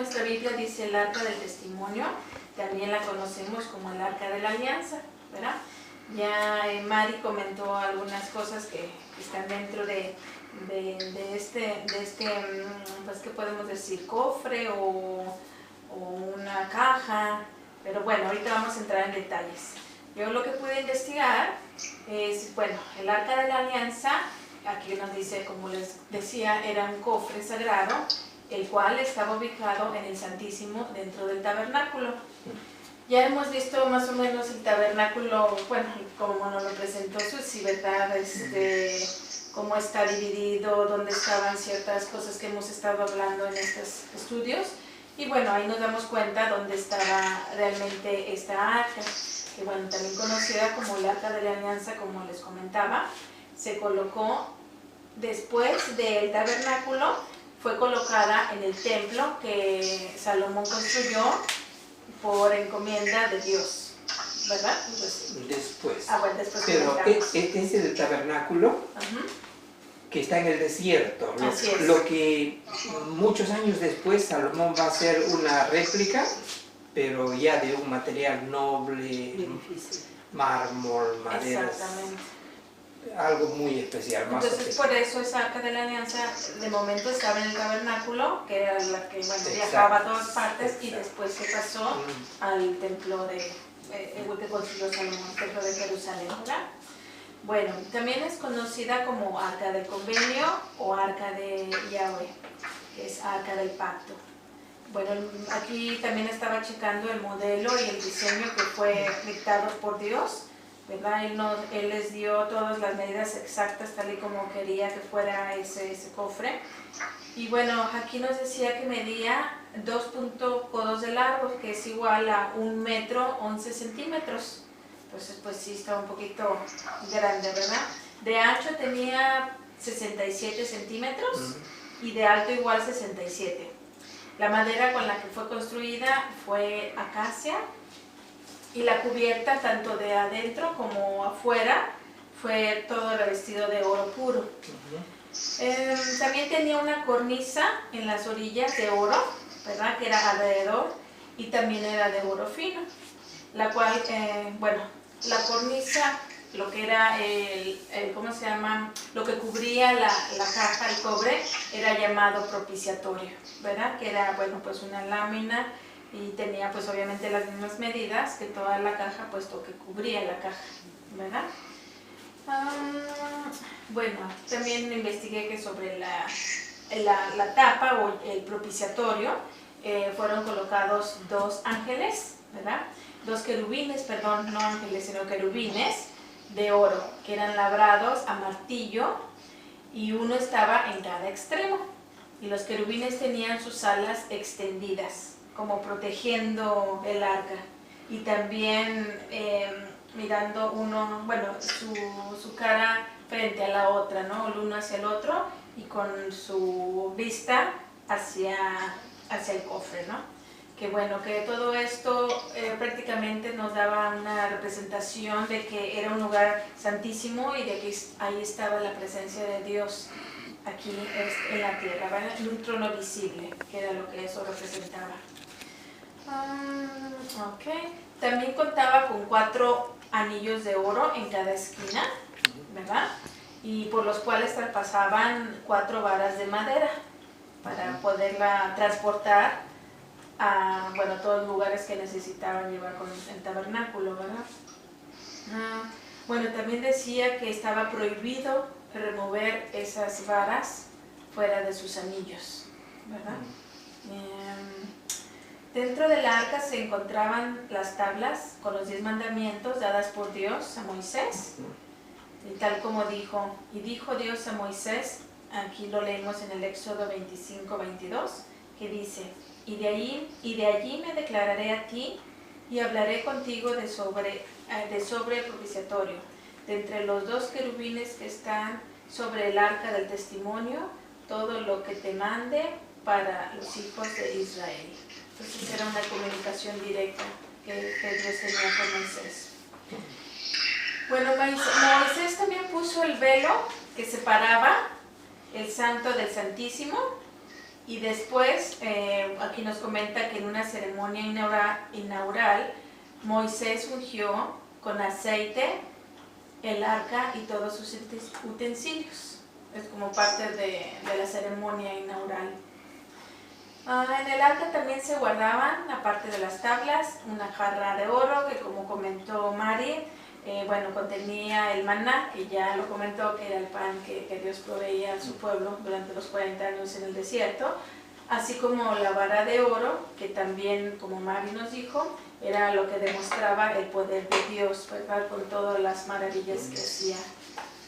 nuestra Biblia dice el arca del testimonio, también la conocemos como el arca de la alianza, ¿verdad? Ya Mari comentó algunas cosas que están dentro de este, pues, ¿qué podemos decir? Cofre o una caja, pero bueno, ahorita vamos a entrar en detalles. Yo lo que pude investigar es, bueno, el arca de la alianza, aquí nos dice, como les decía, era un cofre sagrado, el cual estaba ubicado en el Santísimo dentro del tabernáculo. Ya hemos visto más o menos el tabernáculo, bueno, como nos lo presentó Susi, ¿verdad? Cómo está dividido, dónde estaban ciertas cosas que hemos estado hablando en estos estudios. Y bueno, ahí nos damos cuenta dónde estaba realmente esta arca, que bueno, también conocida como el arca de la alianza, como les comentaba, se colocó después del tabernáculo, fue colocada en el templo que Salomón construyó por encomienda de Dios, ¿verdad? Después. Bueno, después. Pero ese del tabernáculo, que está en el desierto, lo que muchos años después Salomón va a hacer una réplica, pero ya de un material noble, mármol, madera. Exactamente. Algo muy especial. Más entonces por eso esa arca de la alianza de momento estaba en el tabernáculo, que era la que viajaba a todas partes. Exacto. Y después se pasó al templo que construyó Salomón, el templo de Jerusalén, ¿verdad? Bueno, también es conocida como arca del convenio o arca de Yahweh, que es arca del pacto. Bueno, aquí también estaba checando el modelo y el diseño que fue dictado por Dios, ¿verdad? Él les dio todas las medidas exactas tal y como quería que fuera ese cofre. Y bueno, aquí nos decía que medía 2 codos de largo, que es igual a 1 metro 11 centímetros. Entonces pues sí está un poquito grande, ¿verdad? De ancho tenía 67 centímetros y de alto igual 67. La madera con la que fue construida fue acacia, y la cubierta, tanto de adentro como afuera, fue todo revestido de oro puro. También tenía una cornisa en las orillas de oro, ¿verdad? Que era alrededor, y también era de oro fino, la cual, bueno, la cornisa, lo que era ¿cómo se llama? Lo que cubría la caja, el cobre, era llamado propiciatorio, ¿verdad? Que era, bueno, pues una lámina, y tenía pues obviamente las mismas medidas que toda la caja, puesto que cubría la caja, ¿verdad? Bueno, también investigué que sobre la tapa o el propiciatorio fueron colocados 2 ángeles, ¿verdad? 2 querubines, perdón, no ángeles, sino querubines de oro, que eran labrados a martillo, y uno estaba en cada extremo, y los querubines tenían sus alas extendidas, como protegiendo el arca, y también mirando uno, bueno, su cara frente a la otra, ¿no? El uno hacia el otro, y con su vista hacia el cofre, ¿no? Que bueno, que todo esto prácticamente nos daba una representación de que era un lugar santísimo y de que ahí estaba la presencia de Dios aquí en la tierra, ¿verdad? En un trono visible, que era lo que eso representaba. También contaba con 4 anillos de oro en cada esquina, ¿verdad? Y por los cuales traspasaban 4 varas de madera para poderla transportar a, bueno, todos los lugares que necesitaban llevar con el tabernáculo, ¿verdad? Bueno, también decía que estaba prohibido remover esas varas fuera de sus anillos, ¿verdad? Dentro de la arca se encontraban las tablas con los 10 mandamientos dadas por Dios a Moisés, y tal como dijo, y dijo Dios a Moisés, aquí lo leemos en el Éxodo 25-22, que dice: y de allí me declararé a ti y hablaré contigo de sobre el propiciatorio, de entre los 2 querubines que están sobre el arca del testimonio, todo lo que te mande para los hijos de Israel. Entonces era una comunicación directa que Dios tenía con Moisés. Bueno, Moisés también puso el velo que separaba el santo del santísimo, y después, aquí nos comenta que en una ceremonia inaugural Moisés ungió con aceite el arca y todos sus utensilios. Es como parte de la ceremonia inaugural. En el arca también se guardaban, aparte de las tablas, una jarra de oro que, como comentó Mari, contenía el maná, que ya lo comentó, que era el pan que Dios proveía a su pueblo durante los 40 años en el desierto, así como la vara de oro, que también, como Mari nos dijo, era lo que demostraba el poder de Dios, ¿verdad? Con todas las maravillas que hacía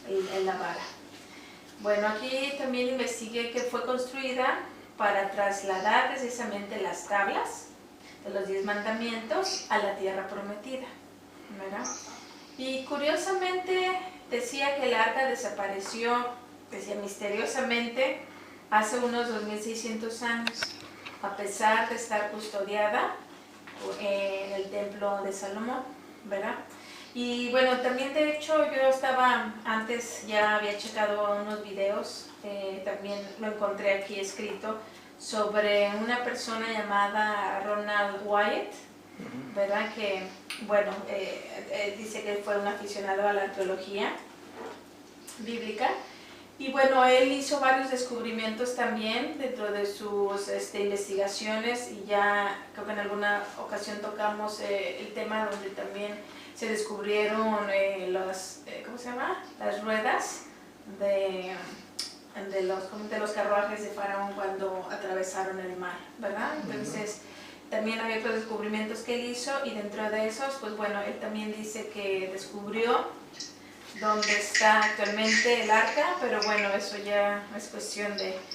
en la vara. Bueno, aquí también investigué que fue construida para trasladar precisamente las tablas de los 10 mandamientos a la tierra prometida, ¿verdad? Y curiosamente decía que el arca desapareció, decía misteriosamente, hace unos 2600 años, a pesar de estar custodiada en el templo de Salomón, ¿verdad? Y bueno, también de hecho yo estaba, antes ya había checado unos videos, también lo encontré aquí escrito, sobre una persona llamada Ronald Wyatt, ¿verdad? Que, bueno, dice que fue un aficionado a la arqueología bíblica. Y bueno, él hizo varios descubrimientos también dentro de sus investigaciones, y ya creo que en alguna ocasión tocamos el tema donde también se descubrieron ¿cómo se llama? Las ruedas de los carruajes de Faraón cuando atravesaron el mar, ¿verdad? Entonces también hay otros descubrimientos que él hizo, y dentro de esos, pues bueno, él también dice que descubrió dónde está actualmente el arca, pero bueno, eso ya es cuestión de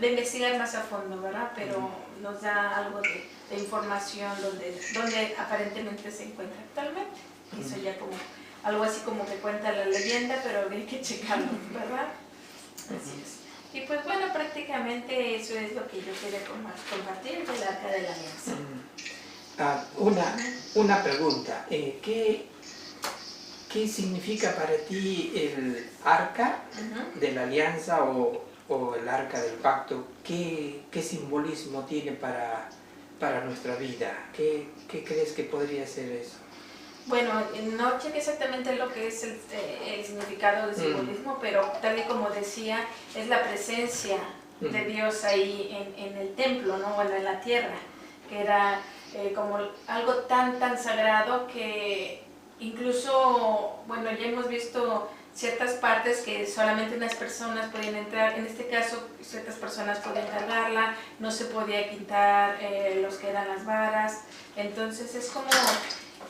investigar más a fondo, ¿verdad? Pero nos da algo de información donde aparentemente se encuentra actualmente. Eso ya como algo así como que cuenta la leyenda, pero habría que checarlo, ¿verdad? Así es. Y pues bueno, prácticamente eso es lo que yo quería compartir del Arca de la Alianza. Una pregunta. ¿Qué significa para ti el Arca de la Alianza o el Arca del Pacto? ¿Qué simbolismo tiene para nuestra vida? ¿Qué crees que podría ser eso? Bueno, no chequé exactamente lo que es el significado del simbolismo, pero tal y como decía, es la presencia de Dios ahí en el templo, ¿no? Bueno, en la tierra, que era como algo tan sagrado que incluso, bueno, ya hemos visto ciertas partes que solamente unas personas podían entrar. En este caso, ciertas personas podían cargarla, no se podía quitar los que eran las varas. Entonces es como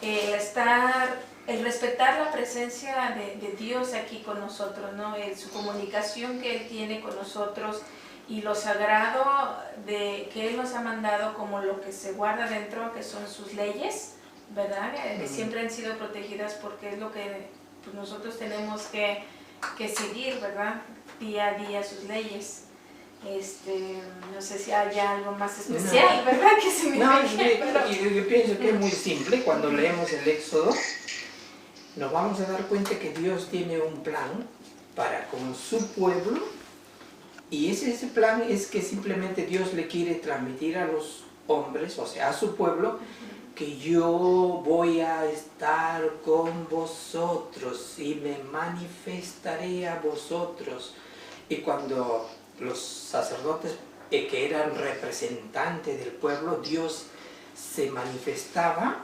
el respetar la presencia de Dios aquí con nosotros, ¿no? Su comunicación que Él tiene con nosotros, y lo sagrado que Él nos ha mandado como lo que se guarda dentro, que son sus leyes, ¿verdad? Que siempre han sido protegidas, porque es lo que pues, nosotros tenemos que seguir, ¿verdad? Día a día sus leyes. No sé si haya algo más especial, ¿verdad? Que se me yo pienso que es muy simple. Cuando leemos el Éxodo, nos vamos a dar cuenta que Dios tiene un plan para con su pueblo, y ese plan es que simplemente Dios le quiere transmitir a los hombres, o sea, a su pueblo, que yo voy a estar con vosotros y me manifestaré a vosotros. Y cuando los sacerdotes que eran representantes del pueblo, Dios se manifestaba,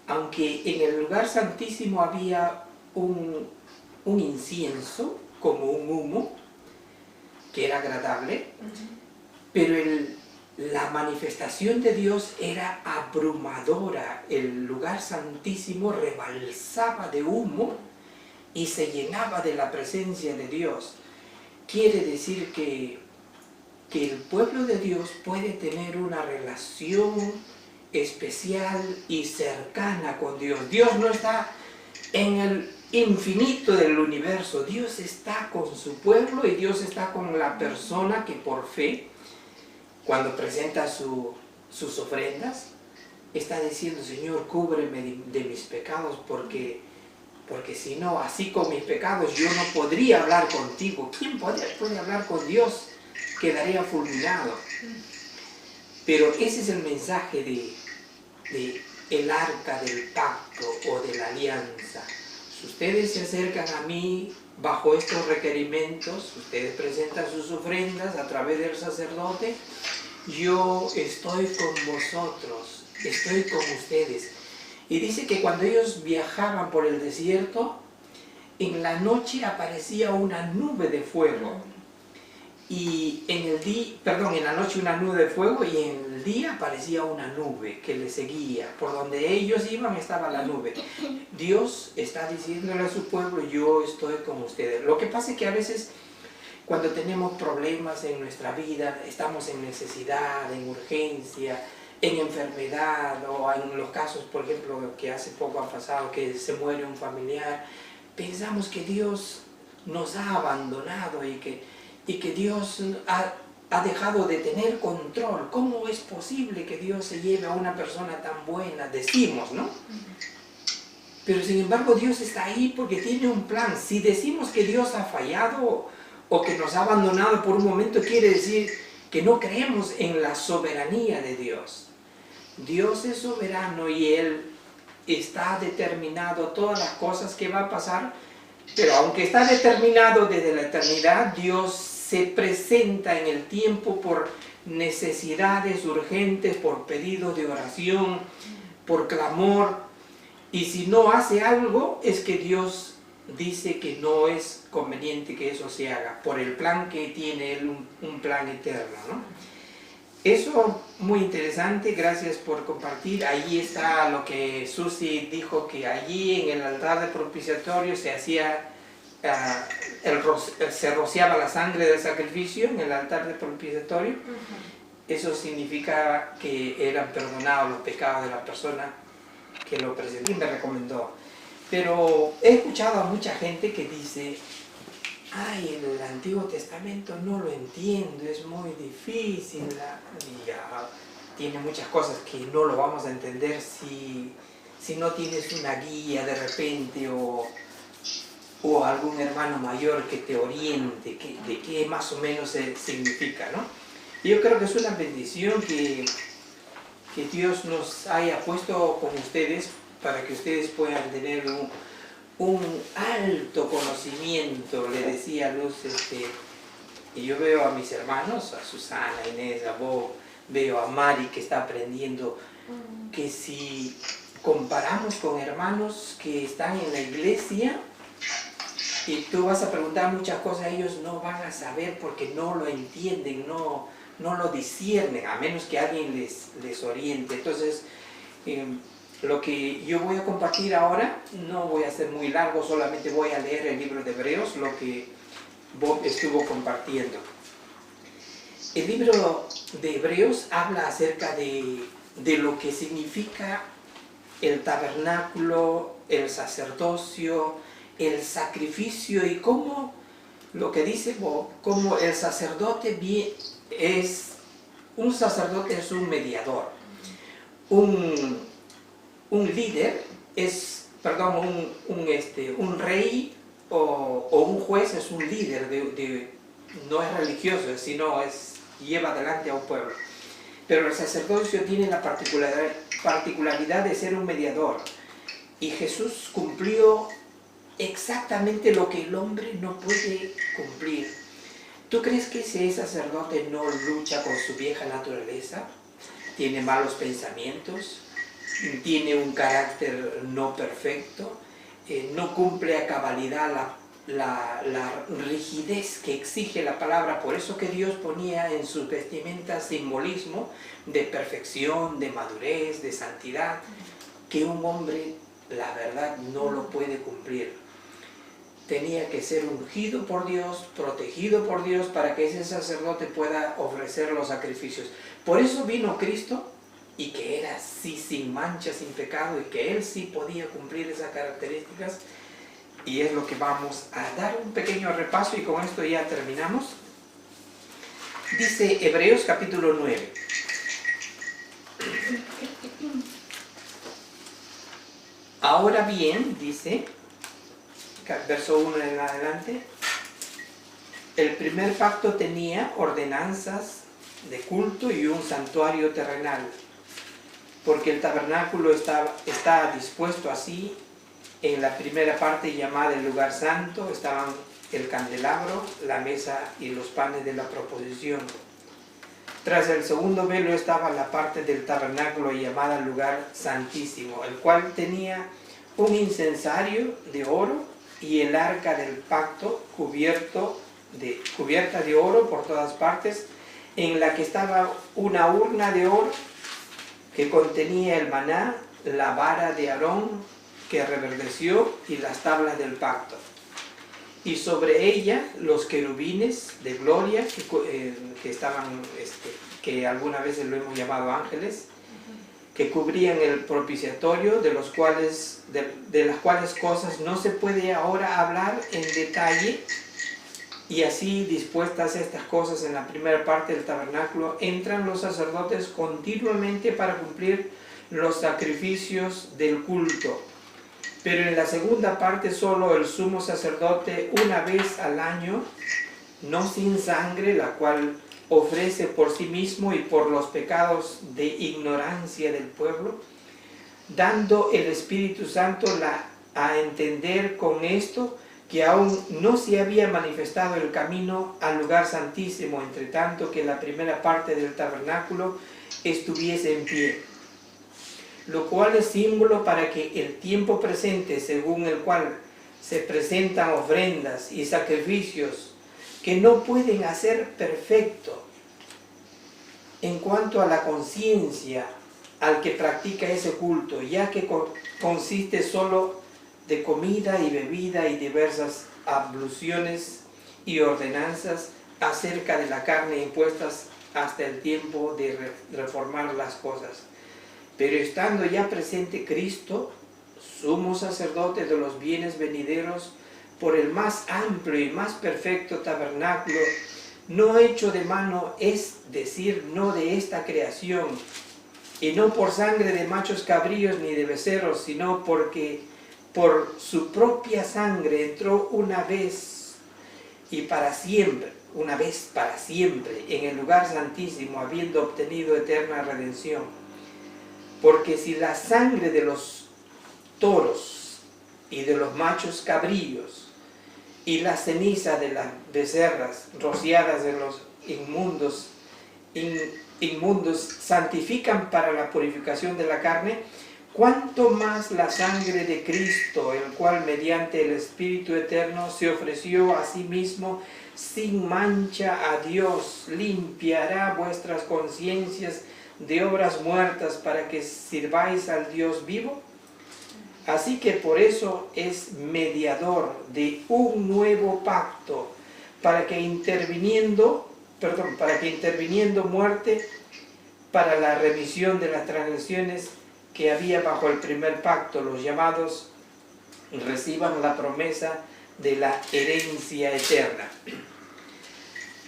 aunque en el lugar santísimo había un incienso, como un humo, que era agradable, pero la manifestación de Dios era abrumadora. El lugar santísimo rebalsaba de humo y se llenaba de la presencia de Dios. Quiere decir que el pueblo de Dios puede tener una relación especial y cercana con Dios. Dios no está en el infinito del universo. Dios está con su pueblo, y Dios está con la persona que por fe, cuando presenta sus ofrendas, está diciendo: Señor, cúbreme de mis pecados, porque si no, así con mis pecados yo no podría hablar contigo. ¿Quién puede hablar con Dios quedaría fulminado. Pero ese es el mensaje de el arca del pacto o de la alianza. Si ustedes se acercan a mí bajo estos requerimientos, ustedes presentan sus ofrendas a través del sacerdote, yo estoy con vosotros, estoy con ustedes. Y dice que cuando ellos viajaban por el desierto, en la noche aparecía una nube de fuego. Y en la noche una nube de fuego y en el día aparecía una nube que les seguía. Por donde ellos iban estaba la nube. Dios está diciéndole a su pueblo, yo estoy con ustedes. Lo que pasa es que a veces cuando tenemos problemas en nuestra vida, estamos en necesidad, en urgencia, en enfermedad o en los casos, por ejemplo, que hace poco ha pasado, que se muere un familiar, pensamos que Dios nos ha abandonado y que Dios ha dejado de tener control. ¿Cómo es posible que Dios se lleve a una persona tan buena? Decimos, ¿no? Pero sin embargo Dios está ahí porque tiene un plan. Si decimos que Dios ha fallado o que nos ha abandonado por un momento, quiere decir que no creemos en la soberanía de Dios. Dios es soberano y Él está determinado todas las cosas que va a pasar, pero aunque está determinado desde la eternidad, Dios se presenta en el tiempo por necesidades urgentes, por pedidos de oración, por clamor, y si no hace algo es que Dios dice que no es conveniente que eso se haga, por el plan que tiene Él, un plan eterno, ¿no? Eso muy interesante, gracias por compartir. Allí está lo que Susi dijo, que allí en el altar de propiciatorio se hacía, se rociaba la sangre del sacrificio en el altar de propiciatorio. Eso significa que eran perdonados los pecados de la persona que lo presentó y me recomendó. Pero he escuchado a mucha gente que dice, ay, el Antiguo Testamento no lo entiendo, es muy difícil, y ya tiene muchas cosas que no lo vamos a entender si no tienes una guía de repente o algún hermano mayor que te oriente de qué más o menos significa, ¿no? Y yo creo que es una bendición que Dios nos haya puesto con ustedes para que ustedes puedan tener un alto conocimiento. Le decía a Luz, y yo veo a mis hermanos, a Susana, a Inés, a Bob, veo a Mari que está aprendiendo, que si comparamos con hermanos que están en la iglesia y tú vas a preguntar muchas cosas, ellos no van a saber porque no lo entienden, no lo disciernen, a menos que alguien les oriente. Entonces, lo que yo voy a compartir ahora no voy a ser muy largo, solamente voy a leer el libro de Hebreos, lo que Bob estuvo compartiendo. El libro de Hebreos habla acerca de lo que significa el tabernáculo, el sacerdocio, el sacrificio y cómo, lo que dice Bob, cómo el sacerdote un sacerdote es un mediador, un líder un rey o un juez es un líder, no es religioso, sino lleva adelante a un pueblo. Pero el sacerdocio tiene la particularidad de ser un mediador. Y Jesús cumplió exactamente lo que el hombre no puede cumplir. ¿Tú crees que ese sacerdote no lucha con su vieja naturaleza? ¿Tiene malos pensamientos? ¿Tiene un carácter no perfecto? ¿No cumple a cabalidad la rigidez que exige la palabra? Por eso que Dios ponía en sus vestimentas simbolismo de perfección, de madurez, de santidad, que un hombre, la verdad, no lo puede cumplir. Tenía que ser ungido por Dios, protegido por Dios, para que ese sacerdote pueda ofrecer los sacrificios. Por eso vino Cristo, y que era así, sin mancha, sin pecado, y que Él sí podía cumplir esas características. Y es lo que vamos a dar un pequeño repaso, y con esto ya terminamos. Dice Hebreos capítulo 9. Ahora bien, dice, verso 1 en adelante, el primer pacto tenía ordenanzas de culto y un santuario terrenal, porque el tabernáculo está dispuesto así. En la primera parte, llamada el lugar santo, estaban el candelabro, la mesa y los panes de la proposición. Tras el segundo velo estaba la parte del tabernáculo llamada lugar santísimo, el cual tenía un incensario de oro y el arca del pacto cubierta de oro por todas partes, en la que estaba una urna de oro que contenía el maná, la vara de Aarón que reverdeció y las tablas del pacto. Y sobre ella los querubines de gloria que estaban, que algunas veces lo hemos llamado ángeles, que cubrían el propiciatorio, de las cuales cosas no se puede ahora hablar en detalle. Y así, dispuestas estas cosas en la primera parte del tabernáculo, entran los sacerdotes continuamente para cumplir los sacrificios del culto. Pero en la segunda parte solo el sumo sacerdote una vez al año, no sin sangre, la cual ofrece por sí mismo y por los pecados de ignorancia del pueblo, dando el Espíritu Santo a entender con esto que aún no se había manifestado el camino al lugar santísimo, entre tanto que la primera parte del tabernáculo estuviese en pie, lo cual es símbolo para que el tiempo presente, según el cual se presentan ofrendas y sacrificios que no pueden hacer perfecto en cuanto a la conciencia al que practica ese culto, ya que consiste solo de comida y bebida y diversas abluciones y ordenanzas acerca de la carne impuestas hasta el tiempo de reformar las cosas. Pero estando ya presente Cristo, sumo sacerdote de los bienes venideros, por el más amplio y más perfecto tabernáculo, no hecho de mano, es decir, no de esta creación, y no por sangre de machos cabríos ni de becerros, sino porque por su propia sangre entró una vez para siempre, en el lugar santísimo, habiendo obtenido eterna redención. Porque si la sangre de los toros y de los machos cabríos y la ceniza de las becerras rociadas de los inmundos santifican para la purificación de la carne, cuánto más la sangre de Cristo, el cual mediante el Espíritu Eterno se ofreció a sí mismo sin mancha a Dios, limpiará vuestras conciencias de obras muertas para que sirváis al Dios vivo. Así que por eso es mediador de un nuevo pacto, para que interviniendo muerte para la remisión de las transgresiones que había bajo el primer pacto, los llamados reciban la promesa de la herencia eterna.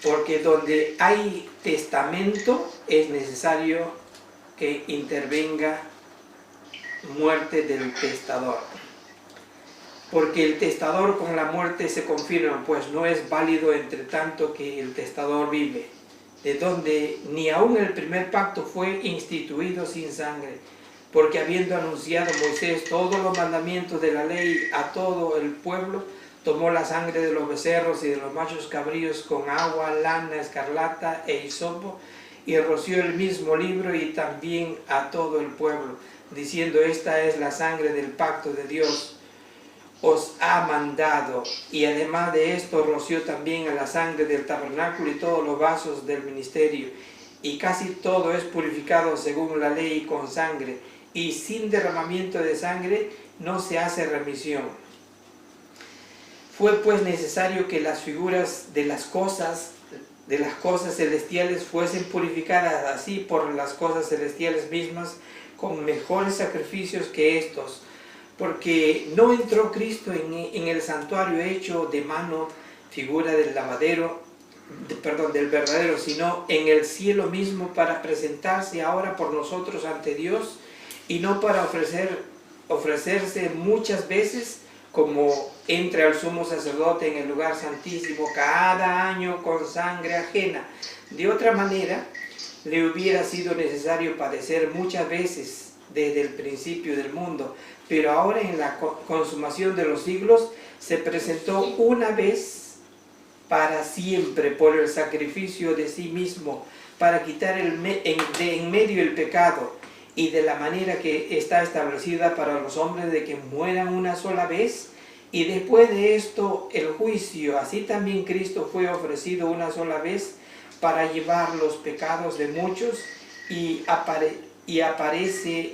Porque donde hay testamento es necesario que intervenga muerte del testador. Porque el testador con la muerte se confirma, pues no es válido entre tanto que el testador vive, de donde ni aun el primer pacto fue instituido sin sangre, porque habiendo anunciado Moisés todos los mandamientos de la ley a todo el pueblo, tomó la sangre de los becerros y de los machos cabríos con agua, lana, escarlata e hisopo, y roció el mismo libro y también a todo el pueblo, diciendo: esta es la sangre del pacto de Dios, os ha mandado. Y además de esto roció también a la sangre del tabernáculo y todos los vasos del ministerio, y casi todo es purificado según la ley con sangre, y sin derramamiento de sangre no se hace remisión. Fue pues necesario que las figuras de las cosas celestiales fuesen purificadas así por las cosas celestiales mismas con mejores sacrificios que estos, porque no entró Cristo en el santuario hecho de mano, figura del del verdadero, sino en el cielo mismo, para presentarse ahora por nosotros ante Dios, y no para ofrecerse muchas veces como entra el sumo sacerdote en el lugar santísimo cada año con sangre ajena. De otra manera, le hubiera sido necesario padecer muchas veces desde el principio del mundo, pero ahora en la consumación de los siglos se presentó una vez para siempre por el sacrificio de sí mismo, para quitar de en medio el pecado, y de la manera que está establecida para los hombres de que mueran una sola vez, y después de esto el juicio. Así también Cristo fue ofrecido una sola vez para llevar los pecados de muchos, y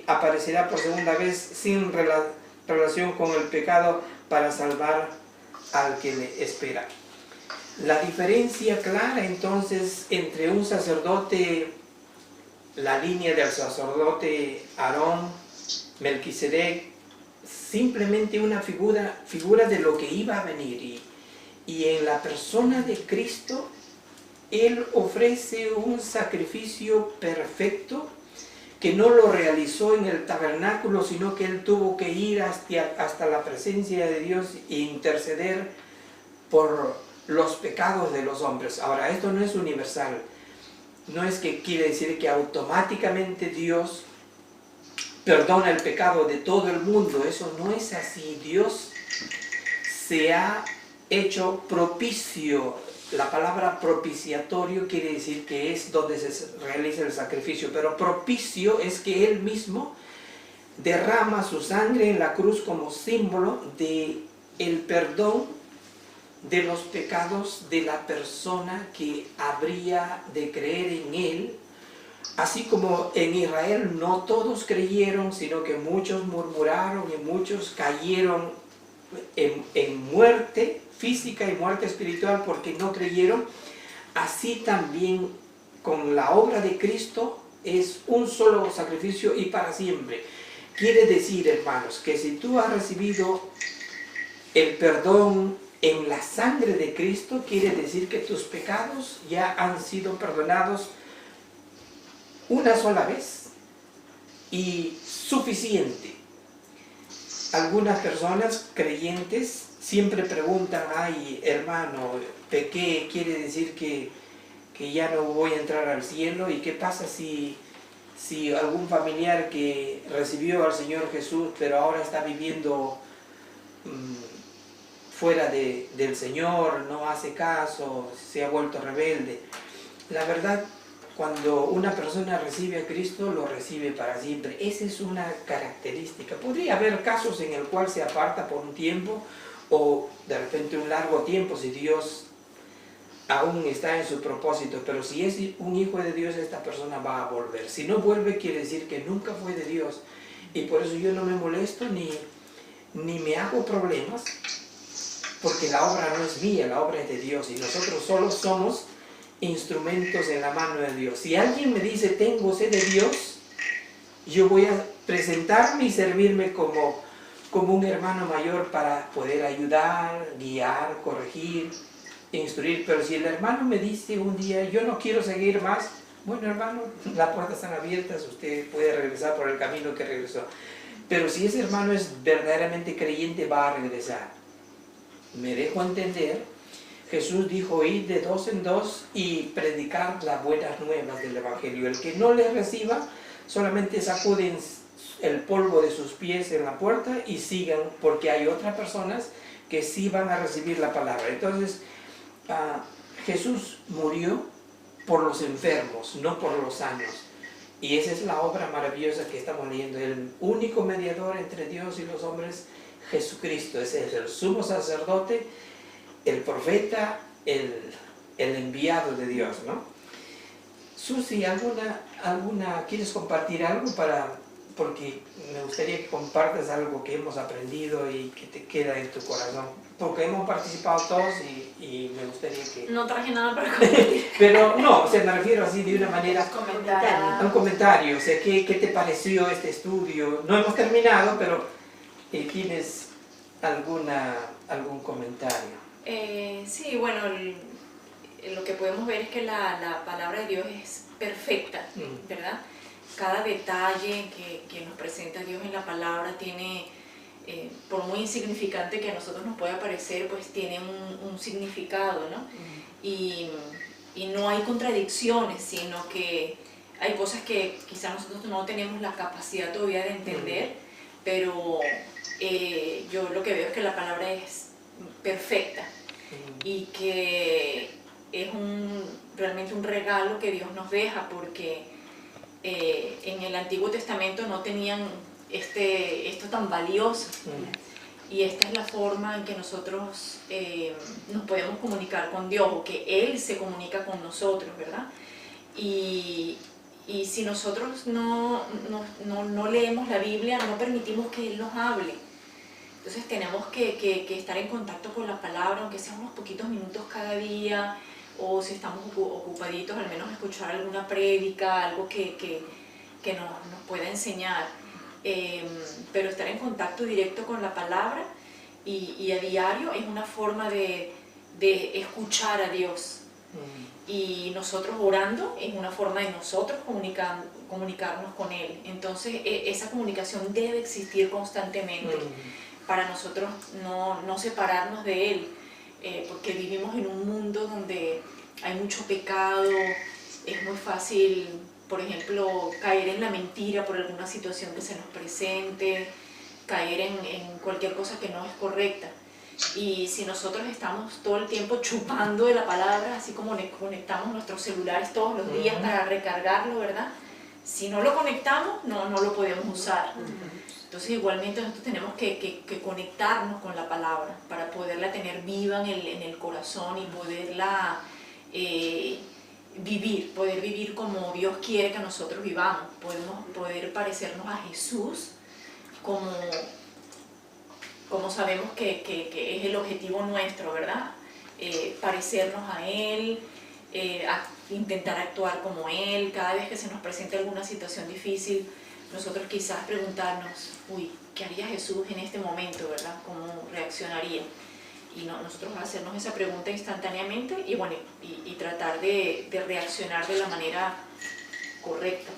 aparecerá por segunda vez sin relación con el pecado para salvar al que le espera. La diferencia clara entonces entre un sacerdote, la línea del sacerdote Aarón, Melquisedec, simplemente una figura de lo que iba a venir, y en la persona de Cristo, Él ofrece un sacrificio perfecto que no lo realizó en el tabernáculo, sino que Él tuvo que ir hasta la presencia de Dios e interceder por los pecados de los hombres. Ahora, esto no es universal. No es que quiere decir que automáticamente Dios perdona el pecado de todo el mundo. Eso no es así. Dios se ha hecho propicio. La palabra propiciatorio quiere decir que es donde se realiza el sacrificio, pero propicio es que Él mismo derrama su sangre en la cruz como símbolo de el perdón de los pecados de la persona que habría de creer en Él. Así como en Israel no todos creyeron, sino que muchos murmuraron y muchos cayeron en muerte física y muerte espiritual porque no creyeron. Así también con la obra de Cristo es un solo sacrificio y para siempre. Quiere decir, hermanos, que si tú has recibido el perdón en la sangre de Cristo, quiere decir que tus pecados ya han sido perdonados una sola vez y suficiente. Algunas personas creyentes siempre preguntan: ay, hermano, pequé, quiere decir que ya no voy a entrar al cielo. ¿Y qué pasa si algún familiar que recibió al Señor Jesús pero ahora está viviendo fuera del Señor, no hace caso, se ha vuelto rebelde? La verdad, cuando una persona recibe a Cristo, lo recibe para siempre. Esa es una característica. Podría haber casos en el cual se aparta por un tiempo o de repente un largo tiempo si Dios aún está en su propósito, pero si es un hijo de Dios, esta persona va a volver. Si no vuelve, quiere decir que nunca fue de Dios, y por eso yo no me molesto ni me hago problemas, porque la obra no es mía, la obra es de Dios, y nosotros solo somos instrumentos en la mano de Dios. Si alguien me dice tengo sed de Dios, yo voy a presentarme y servirme como un hermano mayor para poder ayudar, guiar, corregir, instruir. Pero si el hermano me dice un día yo no quiero seguir más, bueno, hermano, las puertas están abiertas, usted puede regresar por el camino que regresó. Pero si ese hermano es verdaderamente creyente, va a regresar. ¿Me dejo entender? Jesús dijo: id de dos en dos y predicar las buenas nuevas del Evangelio. El que no le reciba, solamente sacuden el polvo de sus pies en la puerta y sigan, porque hay otras personas que sí van a recibir la palabra. Entonces, Jesús murió por los enfermos, no por los sanos. Y esa es la obra maravillosa que estamos leyendo. El único mediador entre Dios y los hombres, Jesucristo. Ese es el sumo sacerdote, el profeta, el enviado de Dios, ¿no? Susi, ¿quieres compartir algo porque me gustaría que compartas algo que hemos aprendido y que te queda en tu corazón? Porque hemos participado todos y me gustaría que... No traje nada para compartir. Pero no, o sea, me refiero así de una manera... Un comentario, o sea, ¿qué te pareció este estudio? No hemos terminado, pero ¿tienes algún comentario? Sí, bueno, lo que podemos ver es que la palabra de Dios es perfecta, ¿verdad? Cada detalle que nos presenta Dios en la palabra tiene por muy insignificante que a nosotros nos pueda parecer, pues tiene un significado, ¿no? Y no hay contradicciones, sino que hay cosas que quizás nosotros no tenemos la capacidad todavía de entender, pero yo lo que veo es que la palabra es perfecta y que es realmente un regalo que Dios nos deja, porque en el Antiguo Testamento no tenían esto tan valioso. Y esta es la forma en que nosotros nos podemos comunicar con Dios, o que Él se comunica con nosotros, ¿verdad? Y si nosotros no leemos la Biblia, no permitimos que Él nos hable. Entonces tenemos que estar en contacto con la palabra, aunque sean unos poquitos minutos cada día, o si estamos ocupaditos, al menos escuchar alguna prédica, algo que nos pueda enseñar. Pero estar en contacto directo con la palabra y a diario es una forma de escuchar a Dios. Y nosotros orando es una forma de nosotros comunicarnos con Él. Entonces esa comunicación debe existir constantemente para nosotros no separarnos de Él, porque vivimos en un mundo donde hay mucho pecado, es muy fácil, por ejemplo, caer en la mentira por alguna situación que se nos presente, caer en cualquier cosa que no es correcta. Y si nosotros estamos todo el tiempo chupando de la palabra, así como conectamos nuestros celulares todos los días para recargarlo, ¿verdad? Si no lo conectamos, no lo podemos usar. Entonces igualmente nosotros tenemos que conectarnos con la palabra para poderla tener viva en el corazón y poderla poder vivir como Dios quiere que nosotros vivamos. Poder parecernos a Jesús como sabemos que es el objetivo nuestro, ¿verdad? Parecernos a Él, intentar actuar como Él. Cada vez que se nos presente alguna situación difícil, nosotros quizás preguntarnos, ¿qué haría Jesús en este momento, verdad? ¿Cómo reaccionaría? Y nosotros hacernos esa pregunta instantáneamente y tratar de reaccionar de la manera correcta.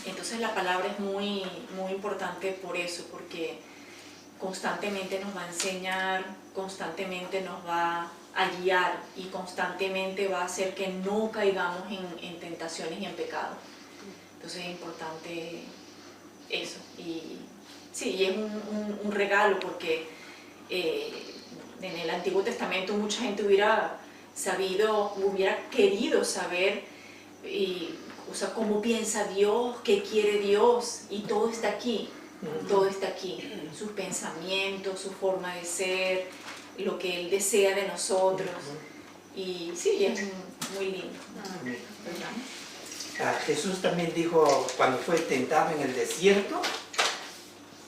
Entonces la palabra es muy, muy importante por eso, porque constantemente nos va a enseñar, constantemente nos va a guiar y constantemente va a hacer que no caigamos en tentaciones y en pecado. Entonces es importante eso. Y sí, es un regalo, porque en el Antiguo Testamento mucha gente hubiera querido saber cómo piensa Dios, qué quiere Dios, y todo está aquí. Todo está aquí, sus pensamientos, su forma de ser, lo que Él desea de nosotros. Y sí, es muy lindo. Jesús también dijo, cuando fue tentado en el desierto,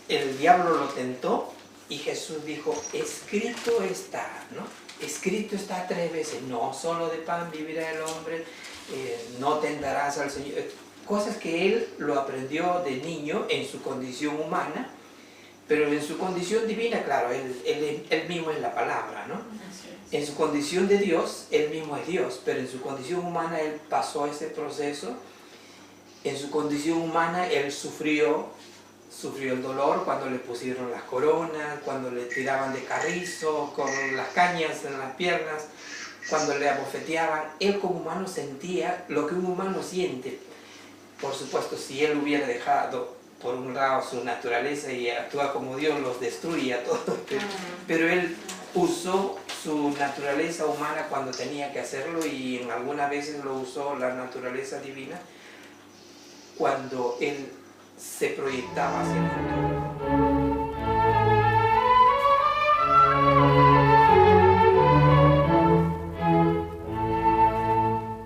el diablo lo tentó y Jesús dijo, escrito está, ¿no? Escrito está 3 veces, no solo de pan vivirá el hombre, no tentarás al Señor. Cosas que él lo aprendió de niño en su condición humana, pero en su condición divina, claro, él mismo es la palabra, ¿no? En su condición de Dios, él mismo es Dios, pero en su condición humana él pasó ese proceso. En su condición humana él sufrió el dolor cuando le pusieron las coronas, cuando le tiraban de carrizo, con las cañas en las piernas, cuando le abofeteaban. Él como humano sentía lo que un humano siente. Por supuesto, si él hubiera dejado por un lado su naturaleza y actúa como Dios, los destruía todo, pero él usó su naturaleza humana cuando tenía que hacerlo, y en algunas veces lo usó la naturaleza divina cuando él se proyectaba hacia el futuro.